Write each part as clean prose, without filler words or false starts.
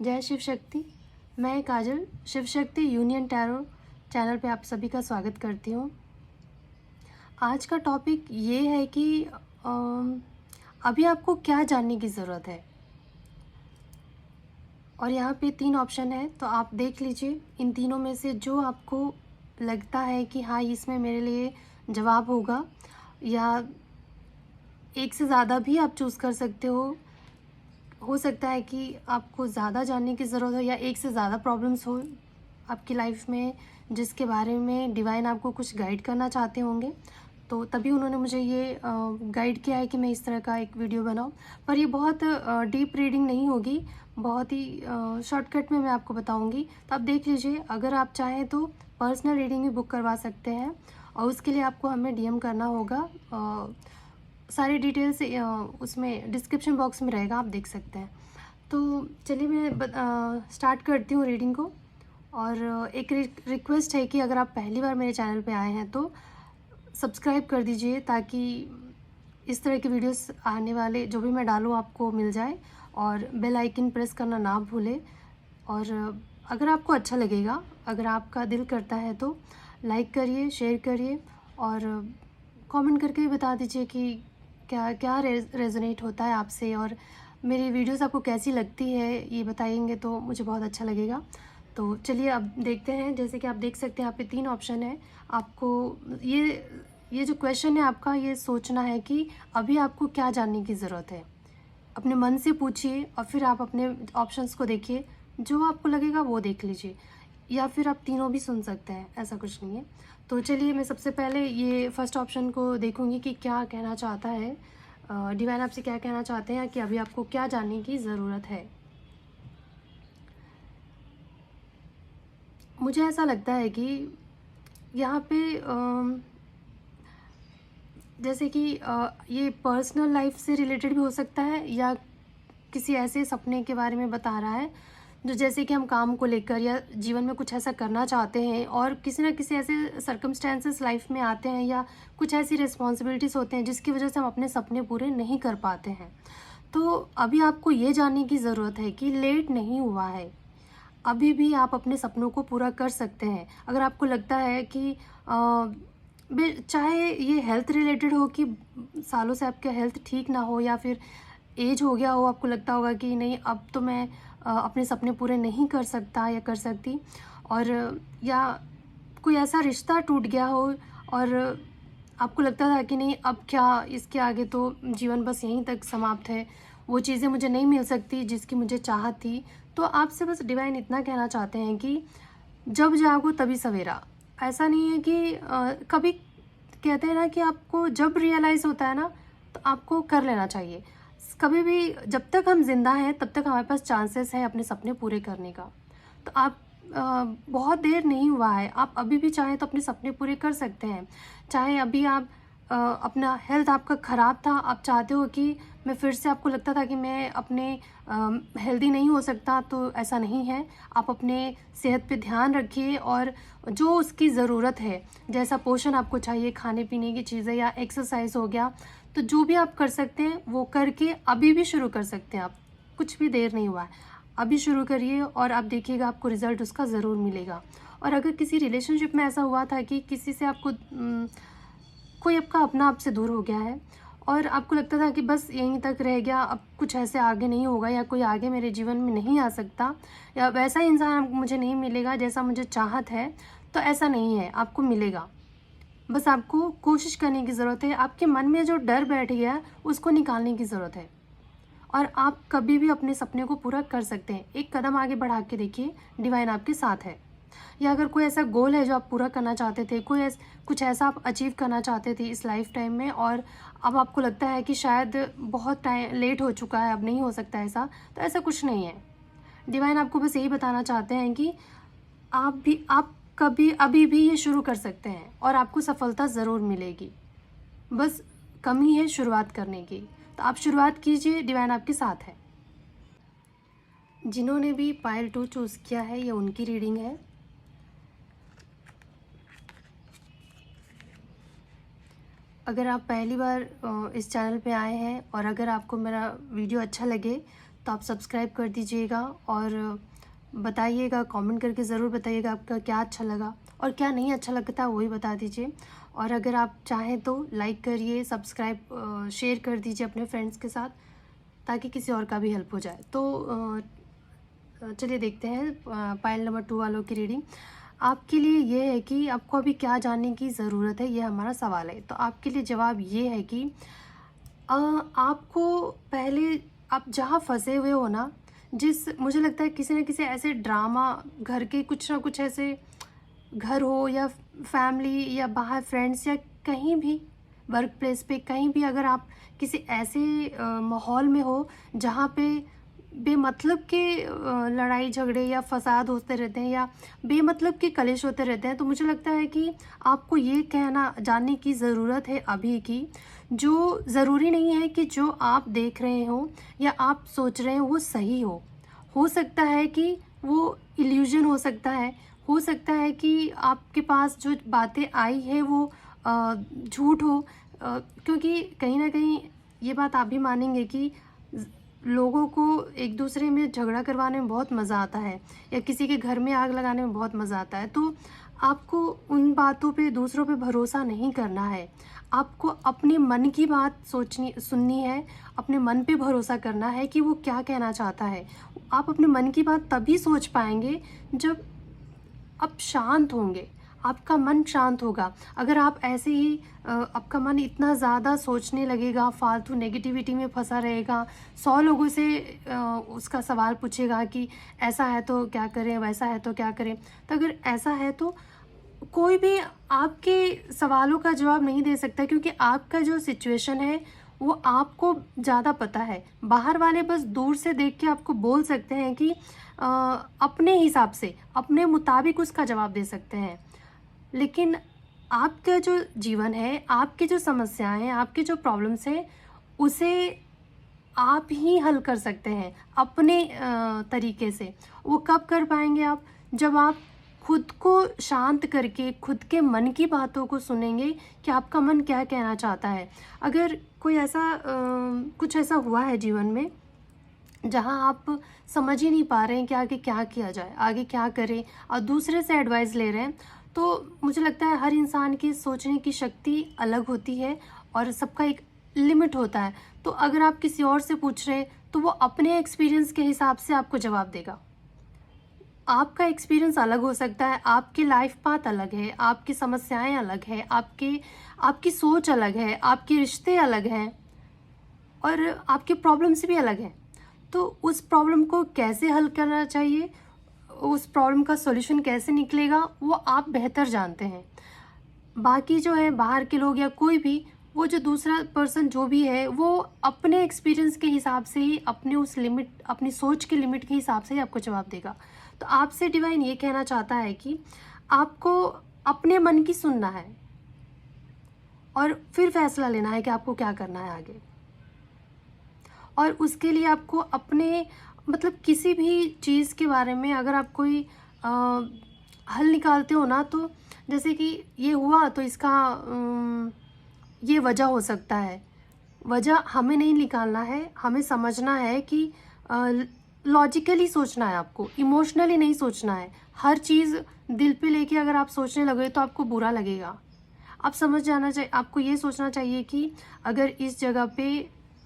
जय शिव शक्ति। मैं काजल Shiv Shakti union tarot channel पे आप सभी का स्वागत करती हूँ। आज का टॉपिक ये है कि अभी आपको क्या जानने की ज़रूरत है, और यहाँ पे 3 ऑप्शन है, तो आप देख लीजिए इन तीनों में से जो आपको लगता है कि हाँ इसमें मेरे लिए जवाब होगा, या एक से ज़्यादा भी आप चूज़ कर सकते हो सकता है कि आपको ज़्यादा जानने की ज़रूरत हो या एक से ज़्यादा प्रॉब्लम्स हो आपकी लाइफ में, जिसके बारे में डिवाइन आपको कुछ गाइड करना चाहते होंगे। तो तभी उन्होंने मुझे ये गाइड किया है कि मैं इस तरह का एक वीडियो बनाऊं। पर ये बहुत डीप रीडिंग नहीं होगी, बहुत ही शॉर्टकट में मैं आपको बताऊंगी। तो आप देख लीजिए, अगर आप चाहें तो पर्सनल रीडिंग भी बुक करवा सकते हैं, और उसके लिए आपको हमें डीएम करना होगा। सारी डिटेल्स उसमें डिस्क्रिप्शन बॉक्स में रहेगा, आप देख सकते हैं। तो चलिए मैं स्टार्ट करती हूँ रीडिंग को। और एक रिक्वेस्ट है कि अगर आप पहली बार मेरे चैनल पे आए हैं तो सब्सक्राइब कर दीजिए, ताकि इस तरह की वीडियोस आने वाले जो भी मैं डालूँ आपको मिल जाए, और बेल आइकन प्रेस करना ना भूलें। और अगर आपको अच्छा लगेगा, अगर आपका दिल करता है तो लाइक करिए, शेयर करिए, और कमेंट करके भी बता दीजिए कि क्या क्या रेजोनेट होता है आपसे, और मेरी वीडियोस आपको कैसी लगती है, ये बताएंगे तो मुझे बहुत अच्छा लगेगा। तो चलिए अब देखते हैं। जैसे कि आप देख सकते हैं यहाँ पे 3 ऑप्शन है। आपको ये जो क्वेश्चन है आपका, ये सोचना है कि अभी आपको क्या जानने की ज़रूरत है। अपने मन से पूछिए और फिर आप अपने ऑप्शंस को देखिए, जो आपको लगेगा वो देख लीजिए, या फिर आप तीनों भी सुन सकते हैं, ऐसा कुछ नहीं है। तो चलिए मैं सबसे पहले ये फर्स्ट ऑप्शन को देखूंगी कि क्या कहना चाहता है डिवाइन, आपसे क्या कहना चाहते हैं कि अभी आपको क्या जानने की ज़रूरत है। मुझे ऐसा लगता है कि यहाँ पे जैसे कि ये पर्सनल लाइफ से रिलेटेड भी हो सकता है, या किसी ऐसे सपने के बारे में बता रहा है जो, जैसे कि हम काम को लेकर या जीवन में कुछ ऐसा करना चाहते हैं, और किसी ना किसी ऐसे सर्कमस्टेंसेस लाइफ में आते हैं, या कुछ ऐसी रिस्पॉन्सिबिलिटीज़ होते हैं जिसकी वजह से हम अपने सपने पूरे नहीं कर पाते हैं। तो अभी आपको ये जानने की ज़रूरत है कि लेट नहीं हुआ है, अभी भी आप अपने सपनों को पूरा कर सकते हैं। अगर आपको लगता है कि चाहे ये हेल्थ रिलेटेड हो, कि सालों से आपका हेल्थ ठीक ना हो, या फिर एज हो गया हो, आपको लगता होगा कि नहीं अब तो मैं अपने सपने पूरे नहीं कर सकता या कर सकती, और या कोई ऐसा रिश्ता टूट गया हो और आपको लगता था कि नहीं अब क्या, इसके आगे तो जीवन बस यहीं तक समाप्त है, वो चीज़ें मुझे नहीं मिल सकती जिसकी मुझे चाहत थी। तो आपसे बस डिवाइन इतना कहना चाहते हैं कि जब जागो तभी सवेरा। ऐसा नहीं है कि कभी कहते हैं ना कि आपको जब रियलाइज़ होता है ना, तो आपको कर लेना चाहिए। कभी भी जब तक हम जिंदा हैं तब तक हमारे पास चांसेस है अपने सपने पूरे करने का। तो आप बहुत देर नहीं हुआ है, आप अभी भी चाहें तो अपने सपने पूरे कर सकते हैं। चाहे अभी आप अपना हेल्थ आपका ख़राब था, आप चाहते हो कि मैं फिर से, आपको लगता था कि मैं अपने हेल्दी नहीं हो सकता, तो ऐसा नहीं है। आप अपने सेहत पे ध्यान रखिए, और जो उसकी ज़रूरत है, जैसा पोषण आपको चाहिए, खाने पीने की चीज़ें या एक्सरसाइज हो गया, तो जो भी आप कर सकते हैं वो करके अभी भी शुरू कर सकते हैं आप। कुछ भी देर नहीं हुआ है, अभी शुरू करिए और आप देखिएगा आपको रिज़ल्ट उसका ज़रूर मिलेगा। और अगर किसी रिलेशनशिप में ऐसा हुआ था कि किसी से आपको कोई आपका अपना आपसे दूर हो गया है, और आपको लगता था कि बस यहीं तक रह गया, अब कुछ ऐसे आगे नहीं होगा, या कोई आगे मेरे जीवन में नहीं आ सकता, या वैसा इंसान मुझे नहीं मिलेगा जैसा मुझे चाहत है, तो ऐसा नहीं है, आपको मिलेगा। बस आपको कोशिश करने की ज़रूरत है। आपके मन में जो डर बैठ गया है उसको निकालने की ज़रूरत है, और आप कभी भी अपने सपने को पूरा कर सकते हैं। एक कदम आगे बढ़ा के देखिए, डिवाइन आपके साथ है। या अगर कोई ऐसा गोल है जो आप पूरा करना चाहते थे, कुछ ऐसा आप अचीव करना चाहते थे इस लाइफ टाइम में, और अब आपको लगता है कि शायद बहुत टाइम लेट हो चुका है, अब नहीं हो सकता ऐसा, तो ऐसा कुछ नहीं है। डिवाइन आपको बस यही बताना चाहते हैं कि आप कभी अभी भी ये शुरू कर सकते हैं, और आपको सफलता ज़रूर मिलेगी। बस कमी है शुरुआत करने की, तो आप शुरुआत कीजिए, डिवाइन आपके साथ है। जिन्होंने भी पायल 2 चूज़ किया है, ये उनकी रीडिंग है। अगर आप पहली बार इस चैनल पे आए हैं, और अगर आपको मेरा वीडियो अच्छा लगे तो आप सब्सक्राइब कर दीजिएगा और बताइएगा, कमेंट करके ज़रूर बताइएगा आपका क्या अच्छा लगा और क्या नहीं अच्छा लगता है वही बता दीजिए। और अगर आप चाहें तो लाइक करिए, सब्सक्राइब शेयर कर दीजिए अपने फ्रेंड्स के साथ, ताकि किसी और का भी हेल्प हो जाए। तो चलिए देखते हैं पाइल नंबर 2 वालों की रीडिंग। आपके लिए ये है कि आपको अभी क्या जानने की ज़रूरत है, ये हमारा सवाल है। तो आपके लिए जवाब ये है कि आपको पहले आप जहाँ फंसे हुए हो ना, मुझे लगता है किसी न किसी ऐसे ड्रामा, घर के कुछ ना कुछ ऐसे, घर हो या फैमिली या बाहर फ्रेंड्स या कहीं भी वर्क प्लेस पे, कहीं भी अगर आप किसी ऐसे माहौल में हो जहाँ पे बेमतलब के लड़ाई झगड़े या फसाद होते रहते हैं या बेमतलब के कलेश होते रहते हैं, तो मुझे लगता है कि आपको ये कहना जानने की ज़रूरत है अभी की, जो ज़रूरी नहीं है कि जो आप देख रहे हो या आप सोच रहे हो वो सही हो सकता है कि वो इल्यूजन हो सकता है कि आपके पास जो बातें आई है वो झूठ हो, क्योंकि कहीं ना कहीं ये बात आप भी मानेंगे कि लोगों को एक दूसरे में झगड़ा करवाने में बहुत मज़ा आता है या किसी के घर में आग लगाने में बहुत मज़ा आता है। तो आपको उन बातों पे, दूसरों पे भरोसा नहीं करना है। आपको अपने मन की बात सुननी है, अपने मन पे भरोसा करना है कि वो क्या कहना चाहता है। आप अपने मन की बात तभी सोच पाएंगे जब आप शांत होंगे, आपका मन शांत होगा। अगर आप ऐसे ही आपका मन इतना ज़्यादा सोचने लगेगा, फालतू नेगेटिविटी में फंसा रहेगा, 100 लोगों से उसका सवाल पूछेगा कि ऐसा है तो क्या करें, वैसा है तो क्या करें, तो अगर ऐसा है तो कोई भी आपके सवालों का जवाब नहीं दे सकता, क्योंकि आपका जो सिचुएशन है वो आपको ज़्यादा पता है। बाहर वाले बस दूर से देख के आपको बोल सकते हैं कि अपने हिसाब से, अपने मुताबिक उसका जवाब दे सकते हैं, लेकिन आपका जो जीवन है, आपकी जो समस्याएं हैं, आपके जो प्रॉब्लम्स हैं, उसे आप ही हल कर सकते हैं अपने तरीके से। वो कब कर पाएंगे आप? जब आप खुद को शांत करके खुद के मन की बातों को सुनेंगे कि आपका मन क्या कहना चाहता है। अगर कोई ऐसा कुछ ऐसा हुआ है जीवन में जहाँ आप समझ ही नहीं पा रहे हैं कि आगे क्या किया जाए, आगे क्या करें, और दूसरे से एडवाइस ले रहे हैं, तो मुझे लगता है हर इंसान की सोचने की शक्ति अलग होती है और सबका एक लिमिट होता है। तो अगर आप किसी और से पूछ रहे हैं तो वो अपने एक्सपीरियंस के हिसाब से आपको जवाब देगा। आपका एक्सपीरियंस अलग हो सकता है, आपकी लाइफ पाथ अलग है, आपकी समस्याएं अलग है, आपकी सोच अलग है, आपके रिश्ते अलग हैं और आपकी प्रॉब्लम्स भी अलग हैं। तो उस प्रॉब्लम को कैसे हल करना चाहिए, उस प्रॉब्लम का सॉल्यूशन कैसे निकलेगा, वो आप बेहतर जानते हैं। बाकी जो है बाहर के लोग या कोई भी, वो जो दूसरा पर्सन जो भी है, वो अपने एक्सपीरियंस के हिसाब से ही, अपने उस लिमिट, अपनी सोच के लिमिट के हिसाब से ही आपको जवाब देगा। तो आपसे डिवाइन ये कहना चाहता है कि आपको अपने मन की सुनना है और फिर फैसला लेना है कि आपको क्या करना है आगे। और उसके लिए आपको अपने, मतलब किसी भी चीज़ के बारे में अगर आप कोई हल निकालते हो ना, तो जैसे कि ये हुआ तो इसका ये वजह हो सकता है, वजह हमें नहीं निकालना है, हमें समझना है कि लॉजिकली सोचना है, आपको इमोशनली नहीं सोचना है। हर चीज़ दिल पे लेके अगर आप सोचने लगे तो आपको बुरा लगेगा। आप समझ जाना चाहिए, आपको ये सोचना चाहिए कि अगर इस जगह पे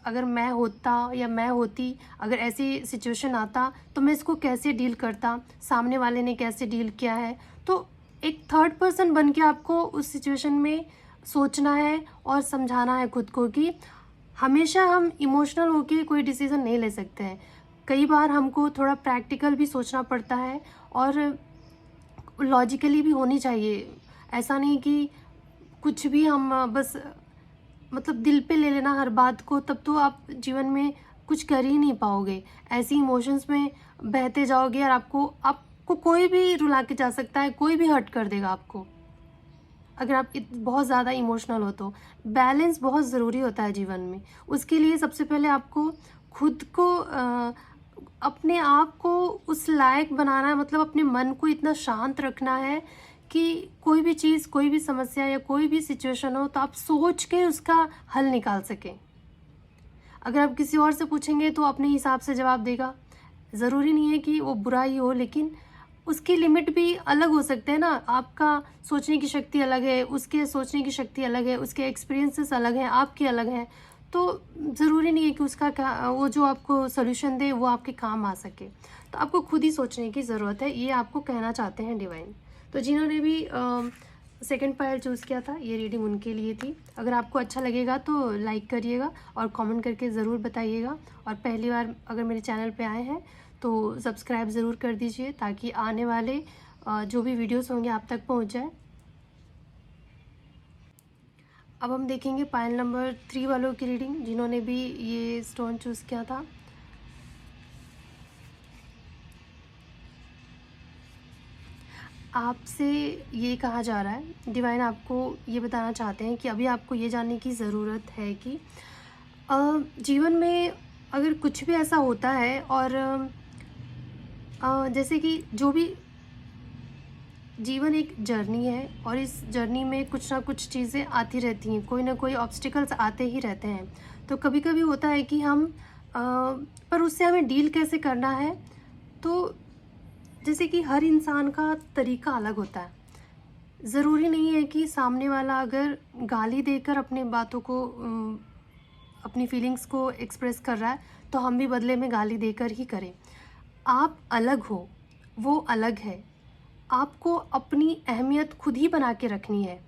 अगर मैं होता या मैं होती, अगर ऐसी सिचुएशन आता तो मैं इसको कैसे डील करता, सामने वाले ने कैसे डील किया है। तो एक थर्ड पर्सन बन के आपको उस सिचुएशन में सोचना है और समझाना है खुद को कि हमेशा हम इमोशनल होके कोई डिसीज़न नहीं ले सकते हैं। कई बार हमको थोड़ा प्रैक्टिकल भी सोचना पड़ता है और लॉजिकली भी होनी चाहिए। ऐसा नहीं कि कुछ भी हम बस मतलब दिल पे ले लेना हर बात को, तब तो आप जीवन में कुछ कर ही नहीं पाओगे। ऐसी इमोशंस में बहते जाओगे और आपको कोई भी रुला के जा सकता है, कोई भी हर्ट कर देगा आपको। अगर आप बहुत ज़्यादा इमोशनल हो तो बैलेंस बहुत ज़रूरी होता है जीवन में। उसके लिए सबसे पहले आपको खुद को अपने आप को उस लायक बनाना है, मतलब अपने मन को इतना शांत रखना है कि कोई भी चीज़, कोई भी समस्या या कोई भी सिचुएशन हो तो आप सोच के उसका हल निकाल सकें। अगर आप किसी और से पूछेंगे तो अपने हिसाब से जवाब देगा। ज़रूरी नहीं है कि वो बुरा ही हो, लेकिन उसकी लिमिट भी अलग हो सकते हैं ना। आपका सोचने की शक्ति अलग है, उसके सोचने की शक्ति अलग है, उसके एक्सपीरियंसेस अलग हैं, आपके अलग हैं। तो ज़रूरी नहीं है कि उसका क्या वो जो आपको सॉल्यूशन दे वो आपके काम आ सके। तो आपको खुद ही सोचने की ज़रूरत है, ये आपको कहना चाहते हैं डिवाइन। तो जिन्होंने भी सेकंड पायल चूज़ किया था, ये रीडिंग उनके लिए थी। अगर आपको अच्छा लगेगा तो लाइक करिएगा और कमेंट करके ज़रूर बताइएगा। और पहली बार अगर मेरे चैनल पे आए हैं तो सब्सक्राइब ज़रूर कर दीजिए, ताकि आने वाले जो भी वीडियोस होंगे आप तक पहुंच जाए। अब हम देखेंगे पायल नंबर 3 वालों की रीडिंग, जिन्होंने भी ये स्टोन चूज़ किया था। आपसे ये कहा जा रहा है, डिवाइन आपको ये बताना चाहते हैं कि अभी आपको ये जानने की ज़रूरत है कि जीवन में अगर कुछ भी ऐसा होता है और जैसे कि जो भी जीवन एक जर्नी है और इस जर्नी में कुछ ना कुछ चीज़ें आती रहती हैं, कोई ना कोई ऑब्स्टिकल्स आते ही रहते हैं। तो कभी कभी होता है कि हम पर उससे हमें डील कैसे करना है। तो जैसे कि हर इंसान का तरीका अलग होता है। ज़रूरी नहीं है कि सामने वाला अगर गाली देकर अपनी बातों को अपनी फीलिंग्स को एक्सप्रेस कर रहा है तो हम भी बदले में गाली देकर ही करें। आप अलग हो, वो अलग है। आपको अपनी अहमियत खुद ही बना के रखनी है।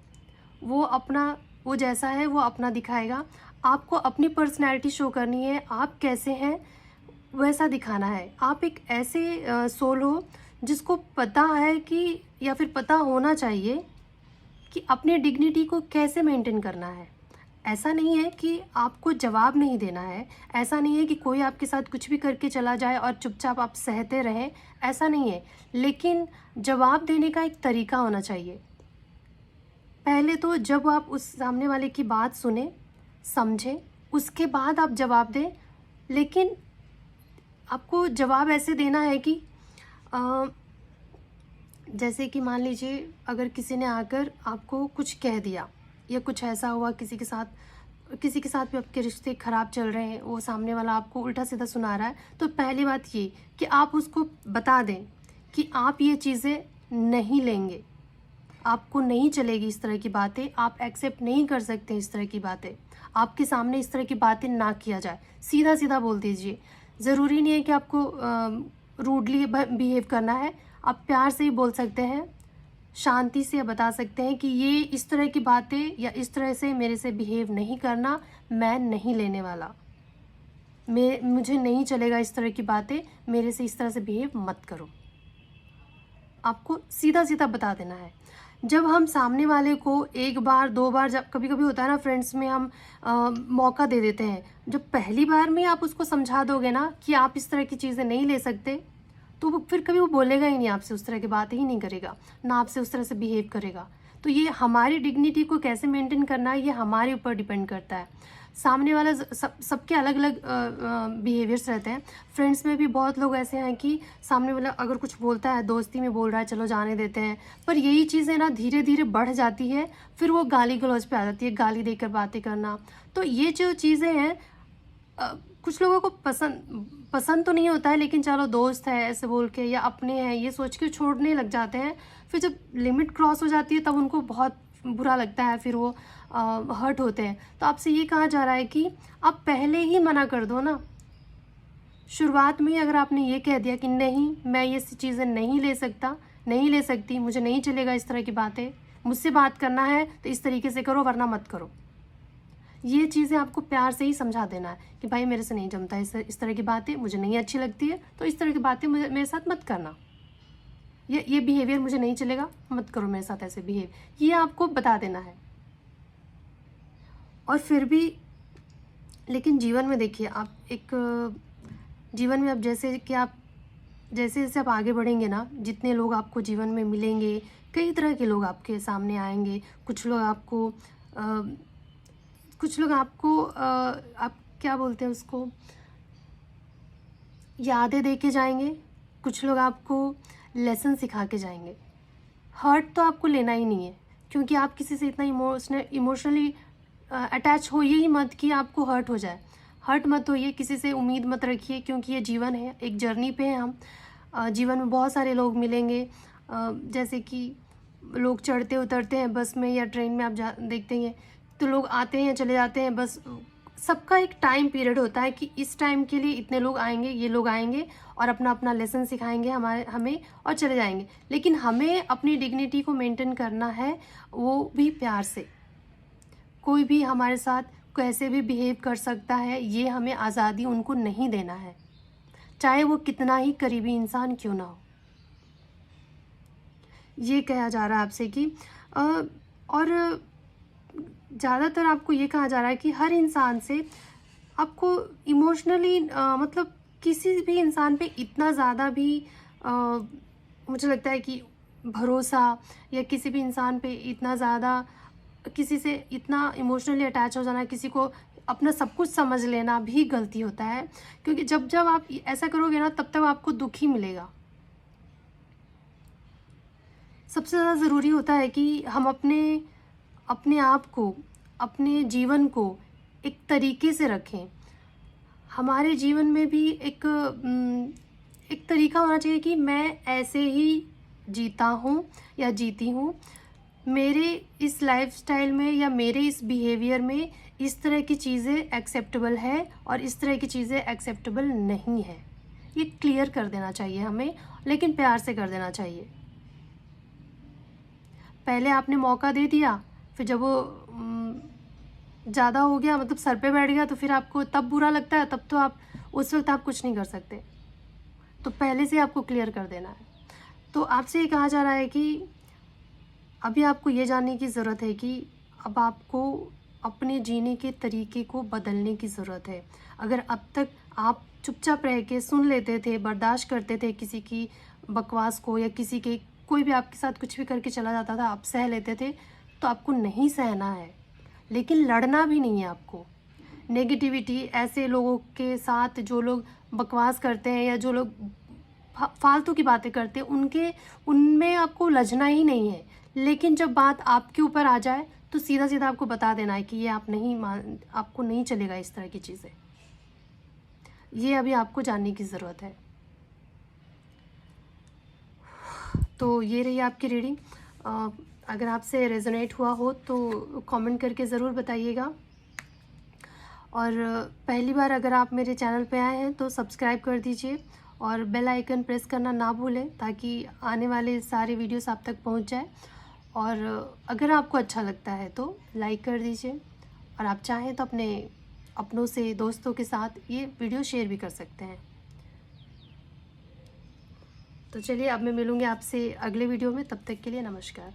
वो जैसा है वो अपना दिखाएगा। आपको अपनी पर्सनैलिटी शो करनी है, आप कैसे हैं वैसा दिखाना है। आप एक ऐसे सोल हो जिसको पता है कि, या फिर पता होना चाहिए कि अपनी डिग्निटी को कैसे मेंटेन करना है। ऐसा नहीं है कि आपको जवाब नहीं देना है, ऐसा नहीं है कि कोई आपके साथ कुछ भी करके चला जाए और चुपचाप आप सहते रहें, ऐसा नहीं है। लेकिन जवाब देने का एक तरीका होना चाहिए। पहले तो जब आप उस सामने वाले की बात सुने, समझें, उसके बाद आप जवाब दें। लेकिन आपको जवाब ऐसे देना है कि जैसे कि मान लीजिए अगर किसी ने आकर आपको कुछ कह दिया या कुछ ऐसा हुआ किसी के साथ भी आपके रिश्ते ख़राब चल रहे हैं, वो सामने वाला आपको उल्टा सीधा सुना रहा है, तो पहली बात ये कि आप उसको बता दें कि आप ये चीज़ें नहीं लेंगे, आपको नहीं चलेगी इस तरह की बातें, आप एक्सेप्ट नहीं कर सकते इस तरह की बातें, आपके सामने इस तरह की बातें ना किया जाए। सीधा सीधा बोल दीजिए। ज़रूरी नहीं है कि आपको रूडली बिहेव करना है, आप प्यार से ही बोल सकते हैं, शांति से बता सकते हैं कि ये इस तरह की बातें या इस तरह से मेरे से बिहेव नहीं करना, मैं नहीं लेने वाला, मुझे नहीं चलेगा इस तरह की बातें, मेरे से इस तरह से बिहेव मत करो। आपको सीधा सीधा बता देना है। जब हम सामने वाले को एक बार दो बार, जब कभी कभी होता है ना फ्रेंड्स में, हम मौका दे देते हैं। जब पहली बार में आप उसको समझा दोगे ना कि आप इस तरह की चीज़ें नहीं ले सकते, तो फिर कभी वो बोलेगा ही नहीं आपसे, उस तरह की बात ही नहीं करेगा, ना आपसे उस तरह से बिहेव करेगा। तो ये हमारी डिग्निटी को कैसे मेंटेन करना है, ये हमारे ऊपर डिपेंड करता है। सामने वाला सबके अलग अलग बिहेवियर्स रहते हैं। फ्रेंड्स में भी बहुत लोग ऐसे हैं कि सामने वाला अगर कुछ बोलता है, दोस्ती में बोल रहा है, चलो जाने देते हैं, पर यही चीज़ें ना धीरे धीरे बढ़ जाती है, फिर वो गाली गलौज पे आ जाती है, गाली देकर बातें करना। तो ये जो चीज़ें हैं कुछ लोगों को पसंद तो नहीं होता है, लेकिन चलो दोस्त है ऐसे बोल के या अपने हैं ये सोच के छोड़ने लग जाते हैं। फिर जब लिमिट क्रॉस हो जाती है तब उनको बहुत बुरा लगता है, फिर वो हर्ट होते हैं। तो आपसे ये कहा जा रहा है कि आप पहले ही मना कर दो ना। शुरुआत में ही अगर आपने ये कह दिया कि नहीं, मैं ये चीज़ें नहीं ले सकता, नहीं ले सकती, मुझे नहीं चलेगा इस तरह की बातें, मुझसे बात करना है तो इस तरीके से करो वरना मत करो। ये चीज़ें आपको प्यार से ही समझा देना है कि भाई मेरे से नहीं जमता इस तरह की बातें, मुझे नहीं अच्छी लगती है, तो इस तरह की बातें मेरे साथ मत करना, ये बिहेवियर मुझे नहीं चलेगा, मत करो मेरे साथ ऐसे बिहेव, ये आपको बता देना है। और फिर भी लेकिन जीवन में देखिए, आप एक जीवन में अब जैसे जैसे आप आगे बढ़ेंगे ना, जितने लोग आपको जीवन में मिलेंगे, कई तरह के लोग आपके सामने आएंगे। कुछ लोग आपको आप क्या बोलते हैं उसको, यादें दे के जाएंगे, कुछ लोग आपको लेसन सिखा के जाएंगे। हर्ट तो आपको लेना ही नहीं है, क्योंकि आप किसी से इतना इमोशनली अटैच होइए ही मत कि आपको हर्ट हो जाए। हर्ट मत होइए, किसी से उम्मीद मत रखिए, क्योंकि ये जीवन है, एक जर्नी पे हैं हम। जीवन में बहुत सारे लोग मिलेंगे, जैसे कि लोग चढ़ते उतरते हैं बस में या ट्रेन में, आप देखते हैं तो लोग आते हैं चले जाते हैं। बस सबका एक टाइम पीरियड होता है कि इस टाइम के लिए इतने लोग आएंगे, ये लोग आएंगे और अपना अपना लेसन सिखाएंगे हमें और चले जाएंगे। लेकिन हमें अपनी डिग्निटी को मेंटेन करना है, वो भी प्यार से। कोई भी हमारे साथ कैसे भी बिहेव कर सकता है, ये हमें आज़ादी उनको नहीं देना है, चाहे वो कितना ही करीबी इंसान क्यों ना हो। ये कहा जा रहा है आपसे कि और ज़्यादातर आपको ये कहा जा रहा है कि हर इंसान से आपको इमोशनली मतलब किसी भी इंसान पे इतना ज़्यादा भी मुझे लगता है कि भरोसा, या किसी भी इंसान पे इतना ज़्यादा, किसी से इतना इमोशनली अटैच हो जाना, किसी को अपना सब कुछ समझ लेना भी गलती होता है। क्योंकि जब जब आप ऐसा करोगे ना, तब तक आपको दुख ही मिलेगा। सबसे ज़्यादा ज़रूरी होता है कि हम अपने आप को, अपने जीवन को एक तरीके से रखें। हमारे जीवन में भी एक तरीका होना चाहिए कि मैं ऐसे ही जीता हूँ या जीती हूँ, मेरे इस लाइफस्टाइल में या मेरे इस बिहेवियर में इस तरह की चीज़ें एक्सेप्टेबल है और इस तरह की चीज़ें एक्सेप्टेबल नहीं है। ये क्लियर कर देना चाहिए हमें, लेकिन प्यार से कर देना चाहिए। पहले आपने मौका दे दिया, फिर जब वो ज़्यादा हो गया, मतलब सर पे बैठ गया, तो फिर आपको तब बुरा लगता है, तब तो आप उस वक्त आप कुछ नहीं कर सकते। तो पहले से आपको क्लियर कर देना है। तो आपसे ये कहा जा रहा है कि अभी आपको ये जानने की ज़रूरत है कि अब आपको अपने जीने के तरीके को बदलने की ज़रूरत है। अगर अब तक आप चुपचाप रह के सुन लेते थे, बर्दाश्त करते थे किसी की बकवास को, या किसी के कोई भी आपके साथ कुछ भी करके चला जाता था, आप सह लेते थे, तो आपको नहीं सहना है। लेकिन लड़ना भी नहीं है आपको। नेगेटिविटी, ऐसे लोगों के साथ जो लोग बकवास करते हैं या जो लोग फालतू की बातें करते हैं, उनमें आपको लजना ही नहीं है। लेकिन जब बात आपके ऊपर आ जाए तो सीधा सीधा आपको बता देना है कि ये आपको नहीं चलेगा इस तरह की चीज़ें। ये अभी आपको जानने की ज़रूरत है। तो ये रही आपकी रीडिंग। अगर आपसे रेजोनेट हुआ हो तो कमेंट करके ज़रूर बताइएगा। और पहली बार अगर आप मेरे चैनल पे आए हैं तो सब्सक्राइब कर दीजिए और बेल आइकन प्रेस करना ना भूलें, ताकि आने वाले सारे वीडियोस आप तक पहुंच जाए। और अगर आपको अच्छा लगता है तो लाइक कर दीजिए, और आप चाहें तो अपनों से, दोस्तों के साथ ये वीडियो शेयर भी कर सकते हैं। तो चलिए, अब मैं मिलूँगी आपसे अगले वीडियो में। तब तक के लिए नमस्कार।